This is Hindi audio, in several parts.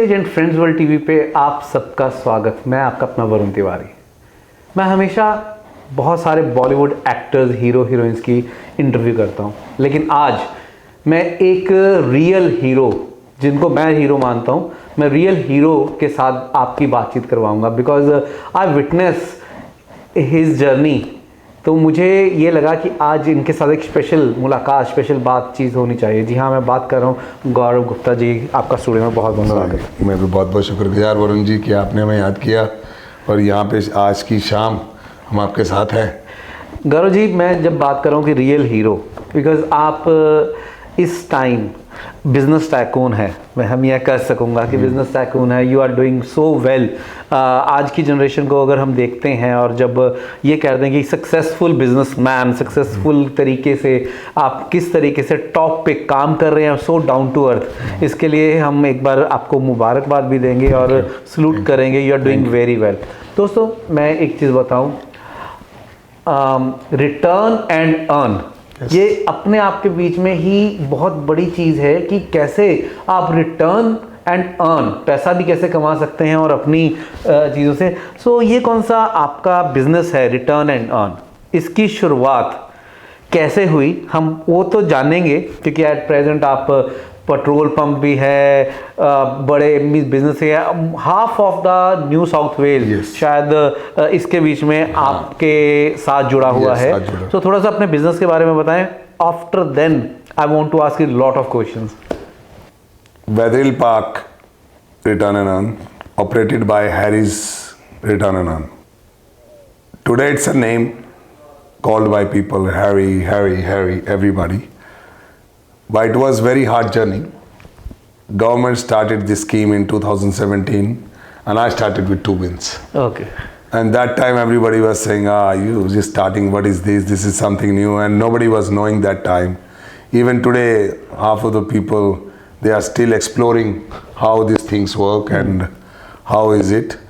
Stage and friends world TV पे आप सबका स्वागत। मैं आपका अपना वरुण तिवारी। मैं हमेशा बहुत सारे बॉलीवुड एक्टर्स, हीरो हीरोइंस की इंटरव्यू करता हूँ, लेकिन आज मैं एक रियल हीरो, जिनको मैं हीरो मानता हूँ, मैं रियल हीरो के साथ आपकी बातचीत करवाऊँगा because I witness his journey. तो मुझे ये लगा कि आज इनके साथ एक स्पेशल मुलाकात, स्पेशल बातचीत होनी चाहिए। जी हाँ, मैं बात कर रहा हूँ गौरव गुप्ता जी। आपका स्टूडियो में बहुत बहुत स्वागत है। मैं भी बहुत बहुत शुक्रगुजार वरुण जी कि आपने हमें याद किया और यहाँ पे आज की शाम हम आपके साथ हैं। गौरव जी, मैं जब बात कर रहा हूँ कि रियल हीरो, बिकॉज आप इस टाइम बिजनेस टाइकून है, मैं हम यह कह सकूँगा कि बिजनेस टाइकून है। You are doing so well. आज की जनरेशन को अगर हम देखते हैं और जब ये कह दें कि सक्सेसफुल बिजनेसमैन, सक्सेसफुल तरीके से आप किस तरीके से टॉप पे काम कर रहे हैं, सो डाउन टू अर्थ, इसके लिए हम एक बार आपको मुबारकबाद भी देंगे और सलूट करेंगे। You are doing very well. दोस्तों, मैं एक चीज़ बताऊँ, रिटर्न एंड अर्न, ये अपने आप के बीच में ही बहुत बड़ी चीज़ है कि कैसे आप रिटर्न एंड अर्न, पैसा भी कैसे कमा सकते हैं और अपनी चीज़ों से। सो ये कौन सा आपका बिजनेस है, रिटर्न एंड अर्न, इसकी शुरुआत कैसे हुई, हम वो तो जानेंगे क्योंकि एट प्रेजेंट आप पेट्रोल पंप भी है, बड़े बिजनेस है, half of the New South Wales शायद इसके बीच में आपके साथ जुड़ा हुआ है। तो थोड़ा सा अपने बिजनेस के बारे में बताएं। After then I want to ask you lot of questions. Weatherill park return and earn, operated by Harry's return and earn. Today it's a name called by people Harry, everybody. But it was very hard journey. Government started this scheme in 2017 and I started with 2 wins. Okay. And that time everybody was saying, you just starting, what is this? This is something new, and nobody was knowing that time. Even today, half of the people, they are still exploring how these things work and how is it.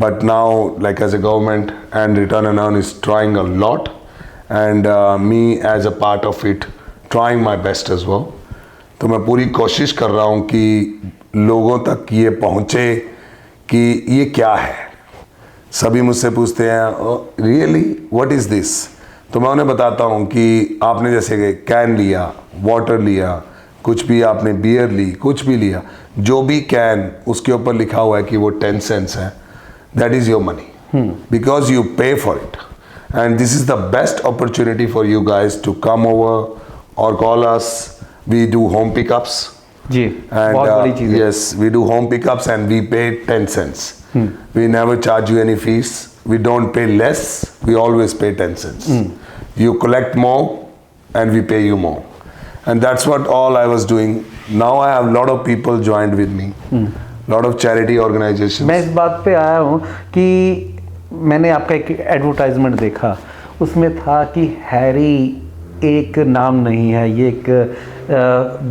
But now, like as a government and Return and Earn is trying a lot, and me as a part of it, trying my best as well. तो मैं पूरी कोशिश कर रहा हूँ कि लोगों तक ये पहुँचे कि ये क्या है। सभी मुझसे पूछते हैं रियली व्हाट इज़ दिस, तो मैं उन्हें बताता हूँ कि आपने जैसे कि कैन लिया, वाटर लिया, कुछ भी आपने बियर ली, कुछ भी लिया, जो भी कैन उसके ऊपर लिखा हुआ है कि वो 10 cents है, that is your money because you pay for it. And this is the best opportunity for you guys to come over or call us. We do home pickups. जी, बहुत बड़ी चीज़ है। Yes, we do home pickups and we pay 10 cents. We never charge you any fees. We don't pay less. We always pay 10 cents. You collect more and we pay you more. And that's what all I was doing. Now I have a lot of people joined with me. Lot of charity organizations. मैं इस बात पे आया हूँ कि मैंने आपका एक एडवर्टाइजमेंट देखा, उसमें था कि हैरी एक नाम नहीं है, ये एक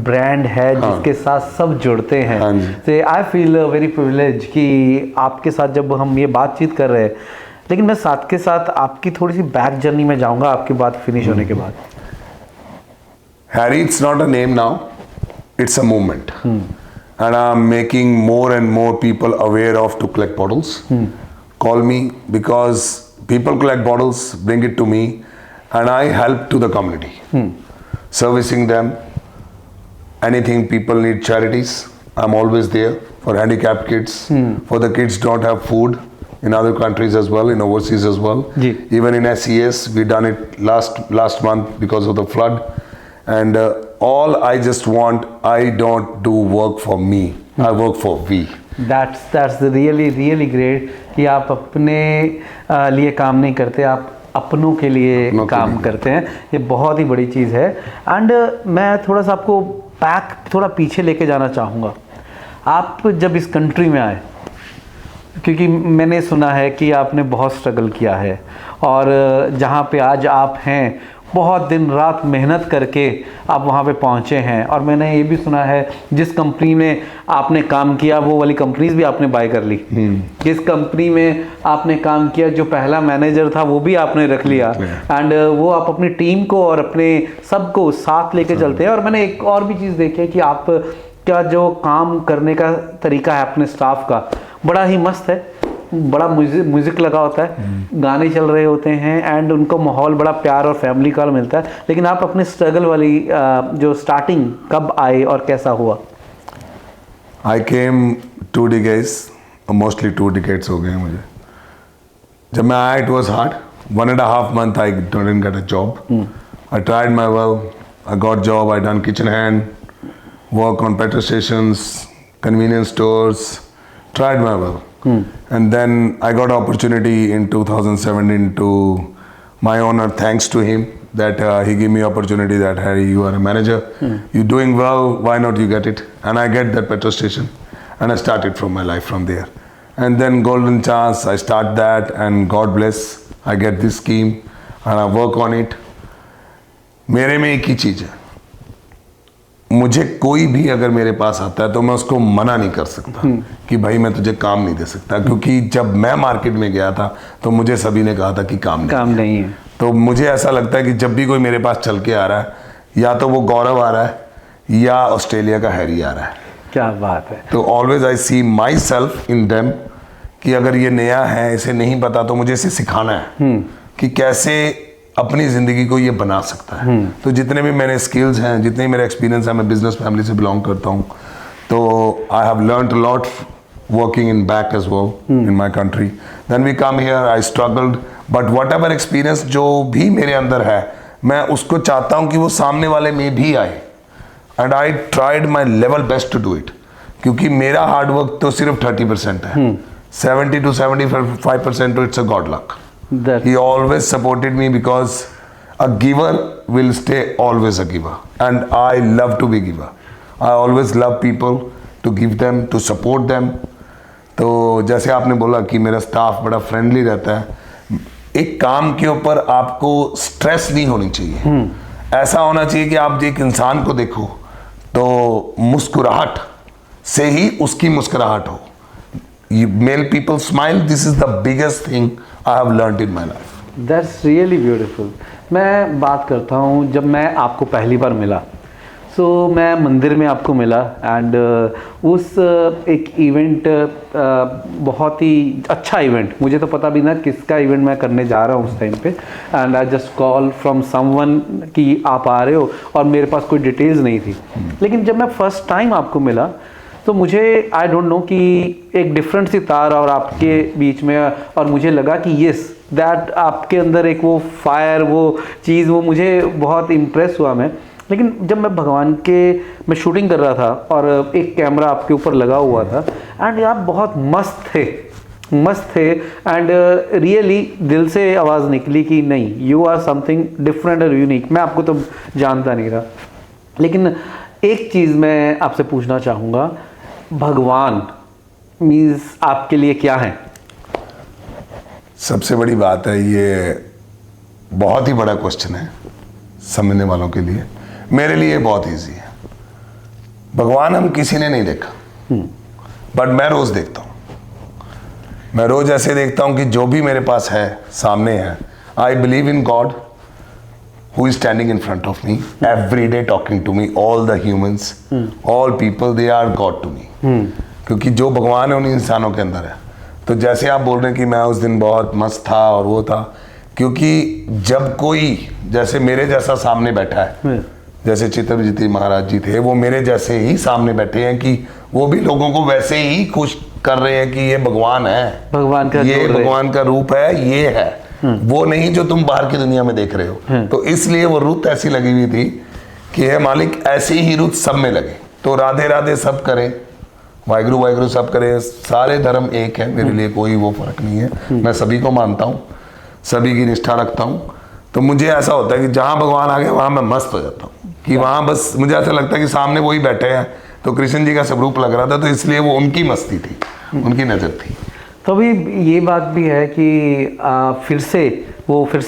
ब्रांड है जिसके साथ सब जुड़ते हैं। तो आई फील वेरी प्रिविलेज कि आपके साथ जब हम ये बातचीत कर रहे हैं, लेकिन मैं साथ के साथ आपकी थोड़ी सी बैक जर्नी में जाऊंगा आपकी बात फिनिश होने के बाद। Harry, it's not a name now, it's a movement and I'm making more and more people aware of to collect bottles. Call me because people collect bottles, bring it to me, and I help to the community, servicing them. Anything people need, charities, I'm always there for handicapped kids, for the kids don't have food in other countries as well, in overseas as well. Even in SES, we done it last month because of the flood. And all I just want, I don't do work for me, I work for we. That's the really great कि आप अपने लिए काम नहीं करते, आप अपनों के लिए काम करते हैं। ये बहुत ही बड़ी चीज़ है। एंड मैं थोड़ा सा आपको थोड़ा पीछे लेके जाना चाहूँगा। आप जब इस कंट्री में आए, क्योंकि मैंने सुना है कि आपने बहुत स्ट्रगल किया है और जहाँ पे आज आप हैं, बहुत दिन रात मेहनत करके आप वहाँ पे पहुँचे हैं। और मैंने ये भी सुना है जिस कंपनी में आपने काम किया वो वाली कंपनीज भी आपने बाय कर ली। जिस कंपनी में आपने काम किया, जो पहला मैनेजर था वो भी आपने रख लिया। एंड वो आप अपनी टीम को और अपने सबको साथ लेके चलते हैं। और मैंने एक और भी चीज़ देखी है कि आप का जो काम करने का तरीका है अपने स्टाफ का, बड़ा ही मस्त है। बड़ा म्यूजिक लगा होता है, गाने चल रहे होते हैं एंड उनको माहौल बड़ा प्यार और फैमिली का मिलता है। लेकिन आप अपने स्ट्रगल वाली जो स्टार्टिंग कब आए और कैसा हुआ? आई केम 2 decades, मोस्टली 2 decades हो गए मुझे। जब मैं आया, it was hard. 1.5 month I didn't get a job. I tried my well. I got job. I done kitchen hand, work on petrol stations, convenience stores. Tried my well. And then I got opportunity in 2017 to my owner, thanks to him, that he gave me opportunity that, Harry, you are a manager. You're doing well. Why not you get it? And I get that petrol station. And I started from my life from there. And then golden chance, I start that, and God bless, I get this scheme and I work on it. मेरे में एक ही चीज़ है, मुझे कोई भी अगर मेरे पास आता है तो मैं उसको मना नहीं कर सकता कि भाई मैं तुझे काम नहीं दे सकता, क्योंकि जब मैं मार्केट में गया था तो मुझे सभी ने कहा था कि काम नहीं है। तो मुझे ऐसा लगता है कि जब भी कोई मेरे पास चल के आ रहा है, या तो वो गौरव आ रहा है या ऑस्ट्रेलिया का हैरी आ रहा है। क्या बात है। तो always I see myself in them कि अगर ये नया है, इसे नहीं पता, तो मुझे इसे सिखाना है कि कैसे अपनी ज़िंदगी को ये बना सकता है। तो जितने भी मेरे स्किल्स हैं, जितने मेरे एक्सपीरियंस है, मैं बिजनेस फैमिली से बिलोंग करता हूँ, तो आई have learned a lot working in back as well in my country. Then we come here, I struggled, but whatever experience जो भी मेरे अंदर है, मैं उसको चाहता हूँ कि वो सामने वाले में भी आए। And I tried my level best to do it. क्योंकि मेरा हार्ड वर्क तो सिर्फ 30% है, 70 to 75% तो it's a God luck. He always supported me because a giver will stay always a giver, and I love to be giver. I always love people, to give them, to support them. तो जैसे आपने बोला कि मेरा स्टाफ बड़ा फ्रेंडली रहता है, एक काम के ऊपर आपको स्ट्रेस नहीं होनी चाहिए। ऐसा होना चाहिए कि आप एक इंसान को देखो तो मुस्कुराहट से ही उसकी मुस्कुराहट हो। Male people smile, this is the biggest thing I have learned in my life. That's really beautiful. मैं बात करता हूँ, जब मैं आपको पहली बार मिला, सो मैं मंदिर में आपको मिला एंड उस एक इवेंट, बहुत ही अच्छा इवेंट, मुझे तो पता भी ना किसका इवेंट मैं करने जा रहा हूँ उस टाइम पे, and I just call from someone कि आप आ रहे हो, और मेरे पास कोई डिटेल्स नहीं थी। लेकिन जब मैं फर्स्ट टाइम आपको मिला तो मुझे आई डोंट नो कि एक डिफरेंट सी तार और आपके बीच में, और मुझे लगा कि येस दैट आपके अंदर एक वो फायर, वो चीज़, वो मुझे बहुत इम्प्रेस हुआ मैं। लेकिन जब मैं भगवान के मैं शूटिंग कर रहा था और एक कैमरा आपके ऊपर लगा हुआ था एंड आप बहुत मस्त थे एंड रियली दिल से आवाज़ निकली कि नहीं, यू आर समथिंग डिफरेंट और यूनिक। मैं आपको तो जानता नहीं था, लेकिन एक चीज़ मैं आपसे पूछना चाहूँगा, भगवान मीन्स आपके लिए क्या है? सबसे बड़ी बात है, ये बहुत ही बड़ा क्वेश्चन है समझने वालों के लिए। मेरे लिए बहुत इजी है। भगवान हम किसी ने नहीं देखा, बट मैं रोज देखता हूँ। मैं रोज ऐसे देखता हूँ कि जो भी मेरे पास है, सामने है, I believe in God who is standing in front of me every day talking to me, all the humans, all people, they are God to me. क्योंकि जो भगवान है उन इंसानों के अंदर है। तो जैसे आप बोल रहे हैं कि मैं उस दिन बहुत मस्त था और वो था, क्योंकि जब कोई जैसे मेरे जैसा सामने बैठा है, जैसे चित्रजीत महाराज जी थे, वो मेरे जैसे ही सामने बैठे हैं कि वो भी लोगों को वैसे ही खुश कर रहे हैं कि ये भगवान है, भगवान का ये भगवान का रूप है, ये है, वो नहीं जो तुम बाहर की दुनिया में देख रहे हो। तो इसलिए वो रुत ऐसी लगी हुई थी कि हे मालिक, ऐसी ही रुत सब में लगे। तो राधे राधे सब करें, वाहिगुरु वाहिगुरु सब करें, सारे धर्म एक है, मेरे लिए कोई वो फर्क नहीं है। मैं सभी को मानता हूँ, सभी की निष्ठा रखता हूँ। तो मुझे ऐसा होता है कि जहाँ भगवान आ गए वहाँ मैं मस्त हो जाता हूँ, कि वहाँ बस मुझे ऐसा लगता है कि सामने वही बैठे हैं। तो कृष्ण जी का स्वरूप लग रहा था, तो इसलिए वो उनकी मस्ती थी, उनकी नज़र थी। तो अभी ये बात भी है कि फिर से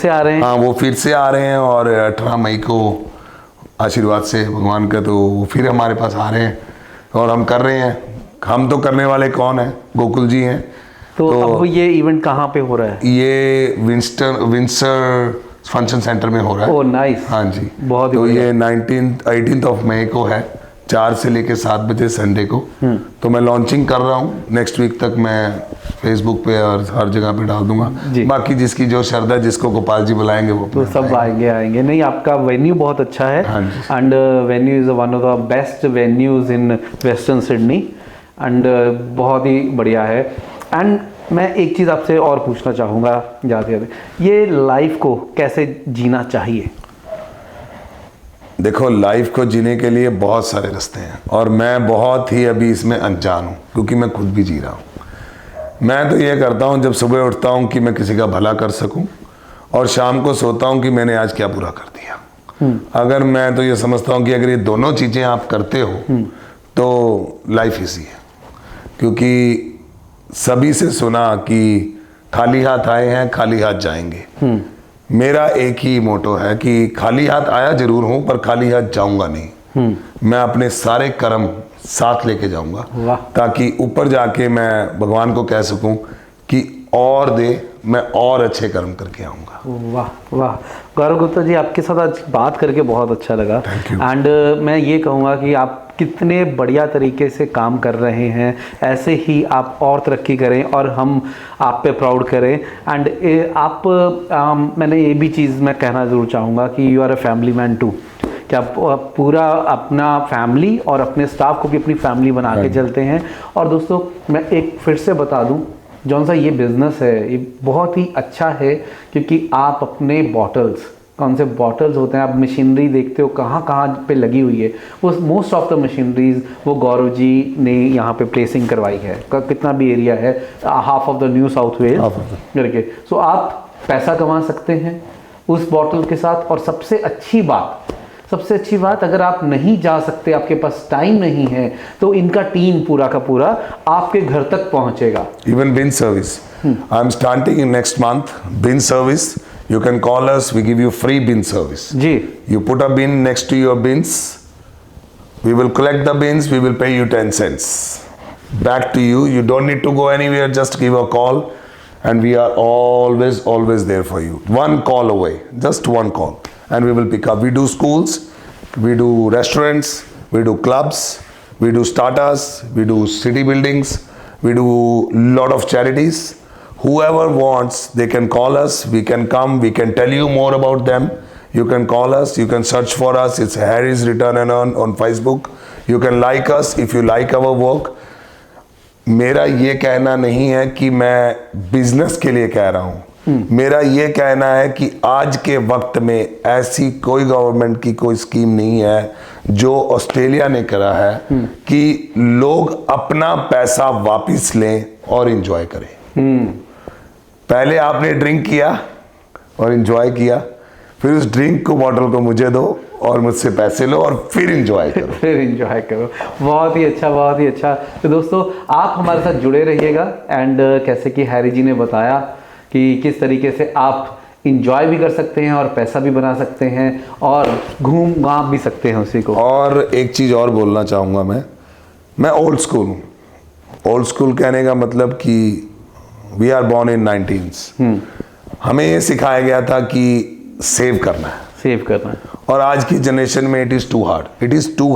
आ रहे हैं। हाँ, वो फिर से आ रहे हैं, और 18 मई को आशीर्वाद से भगवान का तो वो फिर हमारे पास आ रहे हैं और हम कर रहे हैं। हम तो करने वाले कौन है, गोकुल जी हैं। तो अब ये इवेंट कहाँ पे हो रहा है? ये विंसर फंक्शन सेंटर में हो रहा है। Oh nice. हाँ जी, बहुत तो ये 18th ऑफ मई को है, 4 से लेके 7 बजे संडे को। तो मैं लॉन्चिंग कर रहा हूँ, नेक्स्ट वीक तक मैं फेसबुक पे और हर जगह पे डाल दूंगा। बाकी जिसकी जो श्रद्धा, जिसको गोपाल जी बुलाएंगे वो तो सब आएंगे। नहीं, आपका वेन्यू बहुत अच्छा है and venue is one of the best venues in western Sydney and बहुत ही बढ़िया है। एंड मैं एक चीज़ आपसे और पूछना चाहूँगा जाते जाते, ये लाइफ को कैसे जीना चाहिए? देखो, लाइफ को जीने के लिए बहुत सारे रास्ते हैं और मैं बहुत ही अभी इसमें अनजान हूँ, क्योंकि मैं खुद भी जी रहा हूँ। मैं तो ये करता हूँ, जब सुबह उठता हूँ कि मैं किसी का भला कर सकूँ, और शाम को सोता हूँ कि मैंने आज क्या बुरा कर दिया। अगर मैं तो ये समझता हूँ कि अगर ये दोनों चीज़ें आप करते हो तो लाइफ इजी है। क्योंकि सभी से सुना कि खाली हाथ आए हैं, खाली हाथ जाएंगे। मेरा एक ही मोटो है कि खाली हाथ आया जरूर हूं, पर खाली हाथ जाऊंगा नहीं। मैं अपने सारे कर्म साथ लेके जाऊंगा, ताकि ऊपर जाके मैं भगवान को कह सकूं कि और दे, मैं और अच्छे कर्म करके आऊंगा। वाह वाह, गौरव गुप्ता जी, आपके साथ आज बात करके बहुत अच्छा लगा। एंड मैं ये कहूँगा कि आप कितने बढ़िया तरीके से काम कर रहे हैं, ऐसे ही आप और तरक्की करें और हम आप पे प्राउड करें। एंड मैंने ये भी चीज़ मैं कहना ज़रूर चाहूँगा कि you are a family man too, कि आप पूरा अपना फैमिली और अपने स्टाफ को भी अपनी फैमिली बना के चलते हैं। और दोस्तों, मैं एक फिर से बता दूं, जौन सा ये बिज़नेस है ये बहुत ही अच्छा है, क्योंकि आप अपने बॉटल्स, कौन से बॉटल्स होते हैं, आप मशीनरी देखते हो कहाँ कहाँ पे लगी हुई है, वो मोस्ट ऑफ द मशीनरीज वो गौरव जी ने यहाँ पे प्लेसिंग करवाई है। कितना भी एरिया है, half of the New South Wales करके। सो आप पैसा कमा सकते हैं उस बॉटल के साथ। और सबसे अच्छी बात, अगर आप नहीं जा सकते, आपके पास टाइम नहीं है, तो इनका टीम पूरा का पूरा आपके घर तक पहुंचेगा। Even bin service, I am starting in next month bin service. You can call us, we give you free bin service. जी. You put a bin next to your bins, we will collect the bins, we will pay you 10 cents. Back to you, you don't need to go anywhere, just give a call and we are always there for you. One call away, just one call and we will pick up. We do schools, we do restaurants, we do clubs, we do starters, we do city buildings, we do lot of charities. Whoever wants, they can call us, we can come, we can tell you more about them. You can call us, you can search for us, it's Harry's Return and Earn on Facebook. You can like us if you like our work. मेरा ये कहना नहीं है कि मैं बिजनेस के लिए कह रहा हूँ, मेरा ये कहना है कि आज के वक्त में ऐसी कोई गवर्नमेंट की कोई स्कीम नहीं है जो ऑस्ट्रेलिया ने करा है कि लोग अपना पैसा वापस लें और एंजॉय करें। पहले आपने ड्रिंक किया और एंजॉय किया, फिर उस ड्रिंक को बॉटल को मुझे दो और मुझसे पैसे लो और फिर एंजॉय करो। फिर एंजॉय करो। बहुत ही अच्छा, बहुत ही अच्छा। तो दोस्तों, आप हमारे साथ जुड़े रहिएगा। एंड कैसे कि हैरी जी ने बताया कि किस तरीके से आप इंजॉय भी कर सकते हैं और पैसा भी बना सकते हैं और घूम घाम भी सकते हैं उसी को। और एक चीज़ और बोलना चाहूँगा, मैं ओल्ड स्कूल हूँ। ओल्ड स्कूल कहने का मतलब कि we are born in 19s। हमें ये सिखाया गया था कि सेव करना है, और आज की जनरेशन में it is too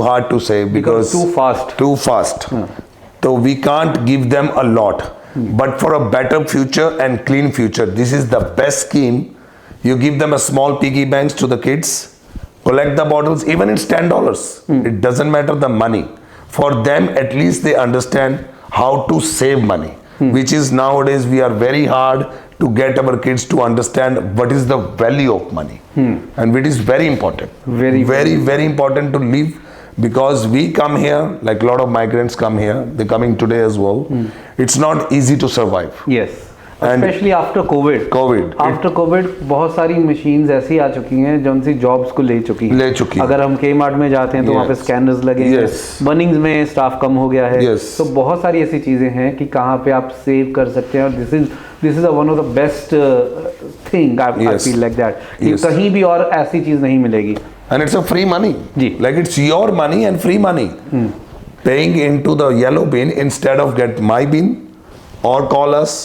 hard to save because too fast. तो we can't give them a lot, but for a better future and clean future, this is the best scheme. You give them a small piggy banks to the kids, collect the bottles, even it's $10. It doesn't matter the money. For them, at least they understand how to save money. Which is nowadays we are very hard to get our kids to understand what is the value of money, and it is very important, very important to live, because we come here like a lot of migrants come here, they're coming today as well. It's not easy to survive. Yes, especially after COVID बहुत सारी machines ऐसी आ चुकी हैं जो उनसी jobs को ले चुकी हैं। अगर हम Kmart में जाते हैं तो वहाँ पे scanners लगे हैं, Bunnings में staff कम हो गया है, तो बहुत सारी ऐसी चीज़ें हैं कि कहाँ पे आप save कर सकते हैं। और this is one of the best thing I feel like that, कि कहीं भी और ऐसी चीज़ नहीं मिलेगी। And it's a free money, like it's your money and free money. Paying into the yellow bin instead of get my bin, or call us.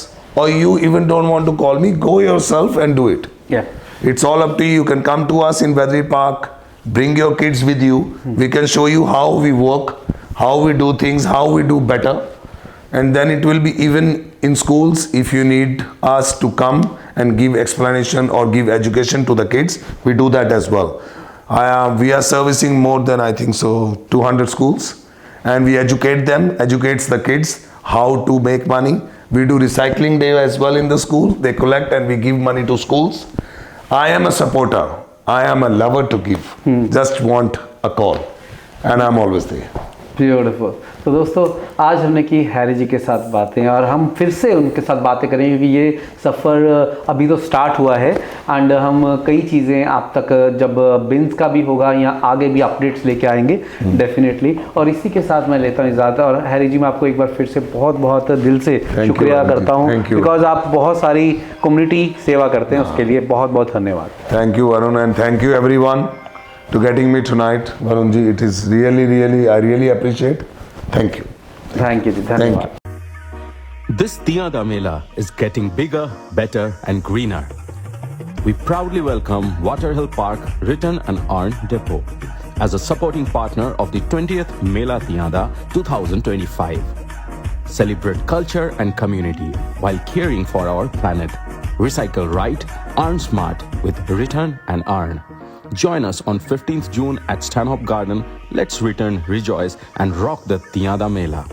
Or you even don't want to call me, go yourself and do it. Yeah. It's all up to you. You can come to us in Vedri Park, Bring your kids with you. We can show you how we work, how we do things, how we do better. And then it will be even in schools, if you need us to come and give explanation or give education to the kids, we do that as well. We are servicing more than, I think so, 200 schools, and we educate them, educates the kids how to make money. We do recycling day as well in the school. They collect and we give money to schools. I am a supporter. I am a lover to give. Just want a call, and I'm always there. Beautiful. तो दोस्तों, आज हमने की हैरी जी के साथ बातें, और हम फिर से उनके साथ बातें करेंगे क्योंकि ये सफ़र अभी तो स्टार्ट हुआ है, एंड हम कई चीज़ें आप तक जब बिन्स का भी होगा या आगे भी अपडेट्स लेके आएंगे डेफिनेटली। और इसी के साथ मैं लेता हूँ इजाज़त, और हैरी जी मैं आपको एक बार फिर से बहुत बहुत दिल से शुक्रिया करता हूँ, बिकॉज आप बहुत सारी कम्युनिटी सेवा करते हैं, उसके लिए बहुत बहुत धन्यवाद। Thank you Varun, and thank you everyone to getting me tonight. Varun ji, it is really, I really appreciate. Thank you. Thank you. Thank you. This Tiyanda Mela is getting bigger, better and greener. We proudly welcome Waterhill Park Return and Earn Depot as a supporting partner of the 20th Mela Tiyanda 2025. Celebrate culture and community while caring for our planet. Recycle right, earn smart with Return and Earn. Join us on 15th June at Stanhope Garden. Let's return, rejoice and rock the Tiyanda Mela.